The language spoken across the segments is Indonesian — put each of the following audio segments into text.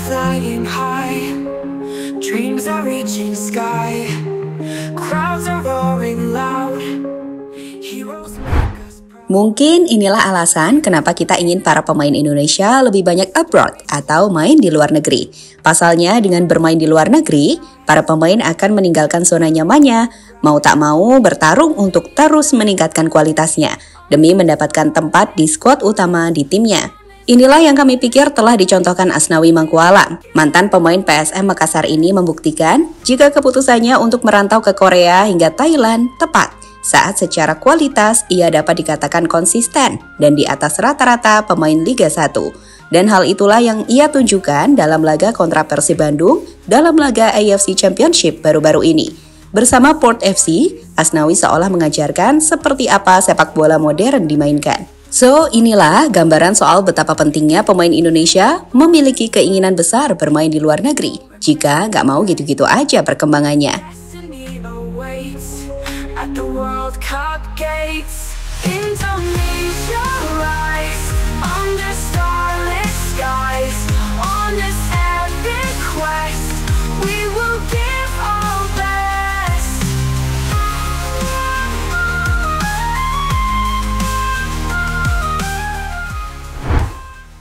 flying high, dreams are reaching sky, crowds are roaring loud, heroes make us proud. Mungkin inilah alasan kenapa kita ingin para pemain Indonesia lebih banyak abroad atau main di luar negeri. Pasalnya dengan bermain di luar negeri, para pemain akan meninggalkan zona nyamannya, mau tak mau bertarung untuk terus meningkatkan kualitasnya demi mendapatkan tempat di skuad utama di timnya. Inilah yang kami pikir telah dicontohkan Asnawi Mangkualam. Mantan pemain PSM Makassar ini membuktikan jika keputusannya untuk merantau ke Korea hingga Thailand tepat saat secara kualitas ia dapat dikatakan konsisten dan di atas rata-rata pemain Liga 1. Dan hal itulah yang ia tunjukkan dalam laga kontra Persib Bandung dalam laga AFC Championship baru-baru ini. Bersama Port FC, Asnawi seolah mengajarkan seperti apa sepak bola modern dimainkan. So, inilah gambaran soal betapa pentingnya pemain Indonesia memiliki keinginan besar bermain di luar negeri jika nggak mau gitu-gitu aja perkembangannya. Destiny awaits at the World Cup gates. Indonesia rise under starlit skies. On this epic quest, we will give our best.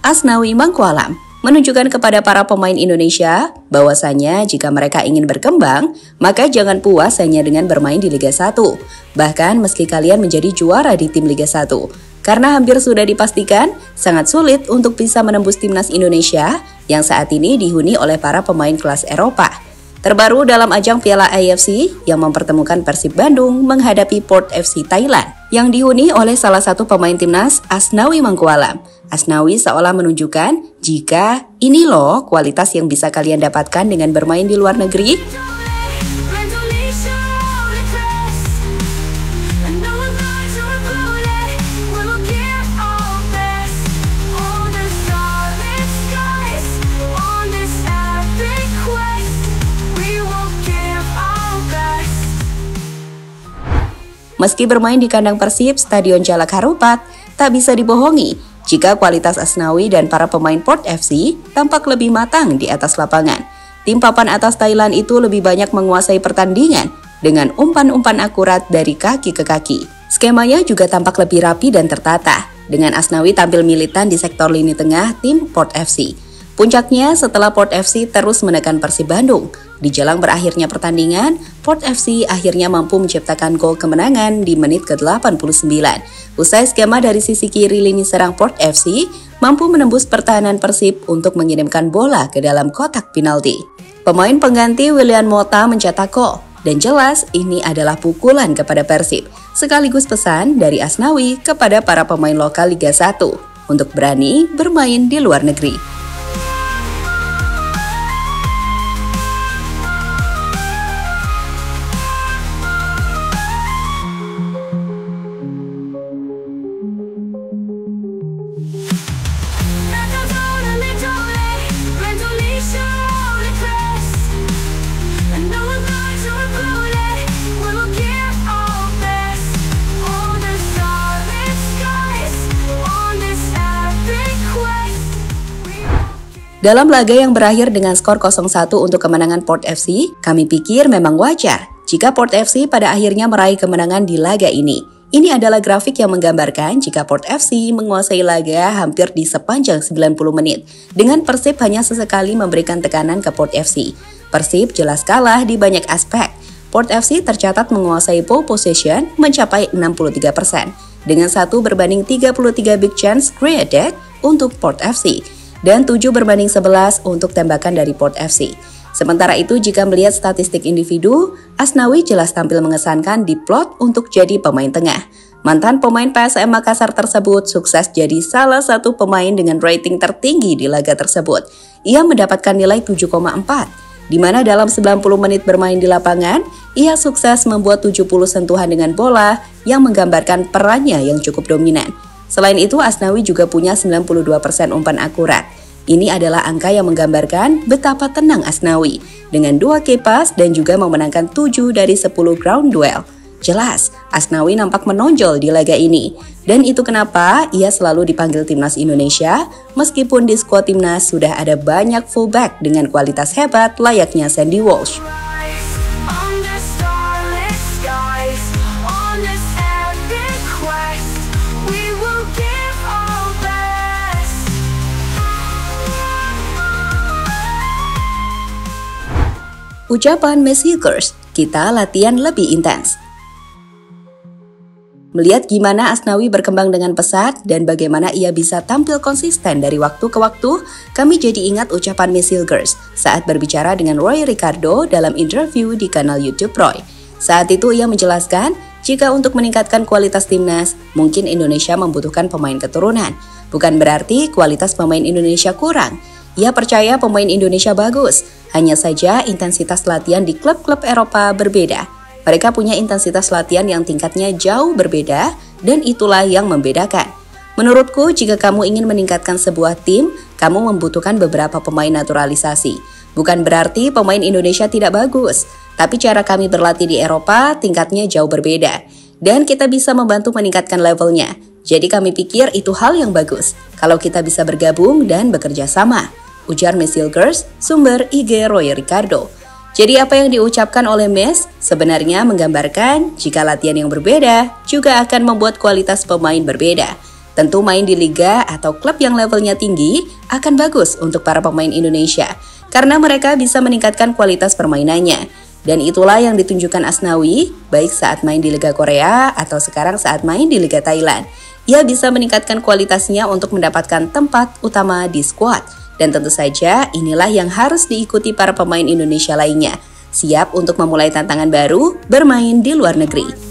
Asnawi Mangkualam menunjukkan kepada para pemain Indonesia bahwasanya jika mereka ingin berkembang, maka jangan puas hanya dengan bermain di Liga 1. Bahkan meski kalian menjadi juara di tim Liga 1, karena hampir sudah dipastikan sangat sulit untuk bisa menembus timnas Indonesia yang saat ini dihuni oleh para pemain kelas Eropa. Terbaru dalam ajang Piala AFC yang mempertemukan Persib Bandung menghadapi Port FC Thailand yang dihuni oleh salah satu pemain timnas Asnawi Mangkualam. Asnawi seolah menunjukkan jika ini loh kualitas yang bisa kalian dapatkan dengan bermain di luar negeri. Meski bermain di kandang Persib, Stadion Jalak Harupat, tak bisa dibohongi jika kualitas Asnawi dan para pemain Port FC tampak lebih matang di atas lapangan. Tim papan atas Thailand itu lebih banyak menguasai pertandingan dengan umpan-umpan akurat dari kaki ke kaki. Skemanya juga tampak lebih rapi dan tertata, dengan Asnawi tampil militan di sektor lini tengah tim Port FC. Puncaknya setelah Port FC terus menekan Persib Bandung. Di jelang berakhirnya pertandingan, Port FC akhirnya mampu menciptakan gol kemenangan di menit ke-89. Usai skema dari sisi kiri lini serang Port FC, mampu menembus pertahanan Persib untuk mengirimkan bola ke dalam kotak penalti. Pemain pengganti William Mota mencetak gol, dan jelas ini adalah pukulan kepada Persib, sekaligus pesan dari Asnawi kepada para pemain lokal Liga 1 untuk berani bermain di luar negeri. Dalam laga yang berakhir dengan skor 0-1 untuk kemenangan Port FC, kami pikir memang wajar jika Port FC pada akhirnya meraih kemenangan di laga ini. Ini adalah grafik yang menggambarkan jika Port FC menguasai laga hampir di sepanjang 90 menit, dengan Persib hanya sesekali memberikan tekanan ke Port FC. Persib jelas kalah di banyak aspek. Port FC tercatat menguasai pole position mencapai 63%, dengan 1 berbanding 33 big chance created untuk Port FC. Dan 7 berbanding 11 untuk tembakan dari Port FC. Sementara itu, jika melihat statistik individu, Asnawi jelas tampil mengesankan di plot untuk jadi pemain tengah. Mantan pemain PSM Makassar tersebut sukses jadi salah satu pemain dengan rating tertinggi di laga tersebut. Ia mendapatkan nilai 7,4, di mana dalam 90 menit bermain di lapangan, ia sukses membuat 70 sentuhan dengan bola yang menggambarkan perannya yang cukup dominan. Selain itu, Asnawi juga punya 92% umpan akurat. Ini adalah angka yang menggambarkan betapa tenang Asnawi dengan 2 key pass dan juga memenangkan 7 dari 10 ground duel. Jelas, Asnawi nampak menonjol di laga ini. Dan itu kenapa ia selalu dipanggil timnas Indonesia, meskipun di skuad timnas sudah ada banyak fullback dengan kualitas hebat layaknya Sandy Walsh. Ucapan Miss Hilgers, kita latihan lebih intens. Melihat gimana Asnawi berkembang dengan pesat dan bagaimana ia bisa tampil konsisten dari waktu ke waktu, kami jadi ingat ucapan Miss Hilgers saat berbicara dengan Roy Ricardo dalam interview di kanal YouTube Roy. Saat itu ia menjelaskan, jika untuk meningkatkan kualitas timnas, mungkin Indonesia membutuhkan pemain keturunan. Bukan berarti kualitas pemain Indonesia kurang. Ia percaya pemain Indonesia bagus, hanya saja intensitas latihan di klub-klub Eropa berbeda. Mereka punya intensitas latihan yang tingkatnya jauh berbeda, dan itulah yang membedakan. Menurutku, jika kamu ingin meningkatkan sebuah tim, kamu membutuhkan beberapa pemain naturalisasi. Bukan berarti pemain Indonesia tidak bagus, tapi cara kami berlatih di Eropa tingkatnya jauh berbeda. Dan kita bisa membantu meningkatkan levelnya. Jadi kami pikir itu hal yang bagus, kalau kita bisa bergabung dan bekerja sama. Ujar Miss Hilgers, sumber IG Roy Ricardo. Jadi apa yang diucapkan oleh Miss sebenarnya menggambarkan jika latihan yang berbeda juga akan membuat kualitas pemain berbeda. Tentu main di liga atau klub yang levelnya tinggi akan bagus untuk para pemain Indonesia karena mereka bisa meningkatkan kualitas permainannya. Dan itulah yang ditunjukkan Asnawi baik saat main di Liga Korea atau sekarang saat main di Liga Thailand. Ia bisa meningkatkan kualitasnya untuk mendapatkan tempat utama di skuad. Dan tentu saja inilah yang harus diikuti para pemain Indonesia lainnya. Siap untuk memulai tantangan baru bermain di luar negeri.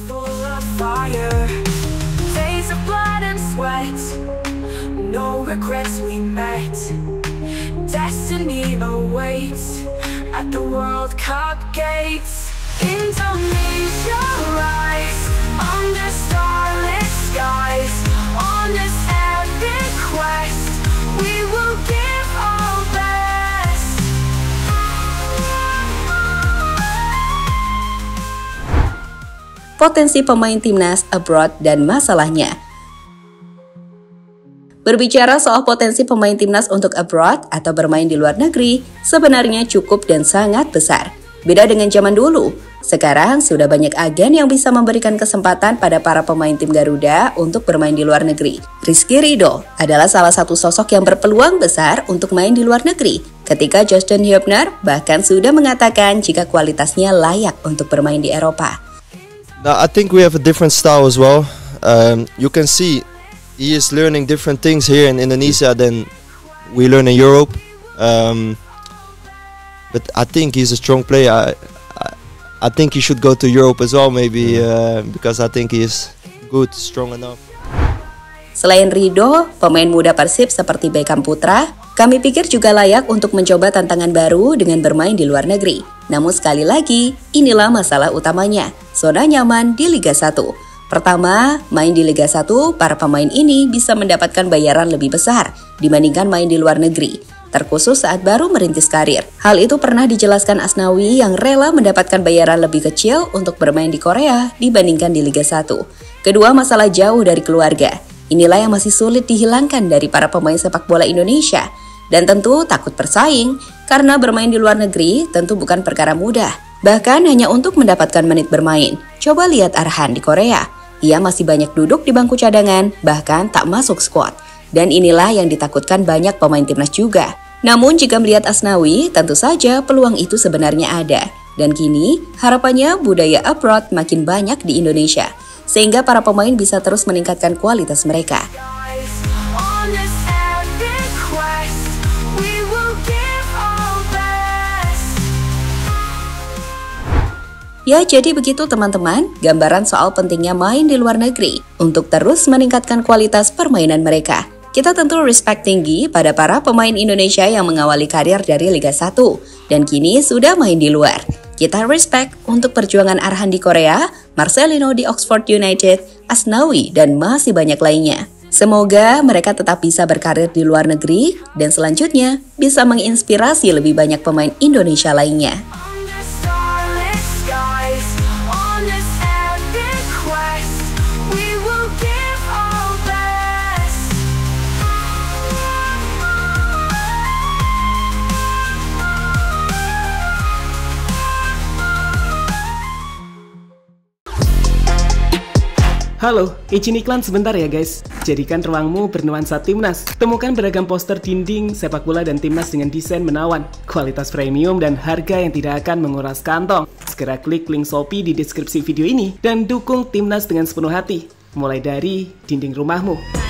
Potensi pemain timnas abroad dan masalahnya. Berbicara soal potensi pemain timnas untuk abroad atau bermain di luar negeri, sebenarnya cukup dan sangat besar. Beda dengan zaman dulu, sekarang sudah banyak agen yang bisa memberikan kesempatan pada para pemain tim Garuda untuk bermain di luar negeri. Rizky Ridho adalah salah satu sosok yang berpeluang besar untuk main di luar negeri. Ketika Justin Hubner bahkan sudah mengatakan jika kualitasnya layak untuk bermain di Eropa. Now, I think we have a different style as well. You can see he is learning different things here in Indonesia than we learn in Europe. But I think he's a strong player. I think he should go to Europe as well, maybe because I think he is good, strong enough. Selain Ridho, pemain muda Persib seperti Beckham Putra, kami pikir juga layak untuk mencoba tantangan baru dengan bermain di luar negeri. Namun sekali lagi, inilah masalah utamanya, zona nyaman di Liga 1. Pertama, main di Liga 1, para pemain ini bisa mendapatkan bayaran lebih besar dibandingkan main di luar negeri, terkhusus saat baru merintis karir. Hal itu pernah dijelaskan Asnawi yang rela mendapatkan bayaran lebih kecil untuk bermain di Korea dibandingkan di Liga 1. Kedua, masalah jauh dari keluarga. Inilah yang masih sulit dihilangkan dari para pemain sepak bola Indonesia. Dan tentu takut bersaing, karena bermain di luar negeri tentu bukan perkara mudah. Bahkan hanya untuk mendapatkan menit bermain. Coba lihat Arhan di Korea. Ia masih banyak duduk di bangku cadangan, bahkan tak masuk skuad. Dan inilah yang ditakutkan banyak pemain timnas juga. Namun jika melihat Asnawi, tentu saja peluang itu sebenarnya ada. Dan kini, harapannya budaya abroad makin banyak di Indonesia. Sehingga para pemain bisa terus meningkatkan kualitas mereka. Ya, jadi begitu teman-teman, gambaran soal pentingnya main di luar negeri untuk terus meningkatkan kualitas permainan mereka. Kita tentu respect tinggi pada para pemain Indonesia yang mengawali karir dari Liga 1 dan kini sudah main di luar. Kita respect untuk perjuangan Arhan di Korea, Marcelino di Oxford United, Asnawi, dan masih banyak lainnya. Semoga mereka tetap bisa berkarir di luar negeri dan selanjutnya bisa menginspirasi lebih banyak pemain Indonesia lainnya. On this epic We will give our best. Halo, izin iklan sebentar ya guys. Jadikan ruangmu bernuansa timnas. Temukan beragam poster dinding, sepak bola dan timnas dengan desain menawan, kualitas premium dan harga yang tidak akan menguras kantong. Segera klik link Shopee di deskripsi video ini dan dukung timnas dengan sepenuh hati. Mulai dari dinding rumahmu.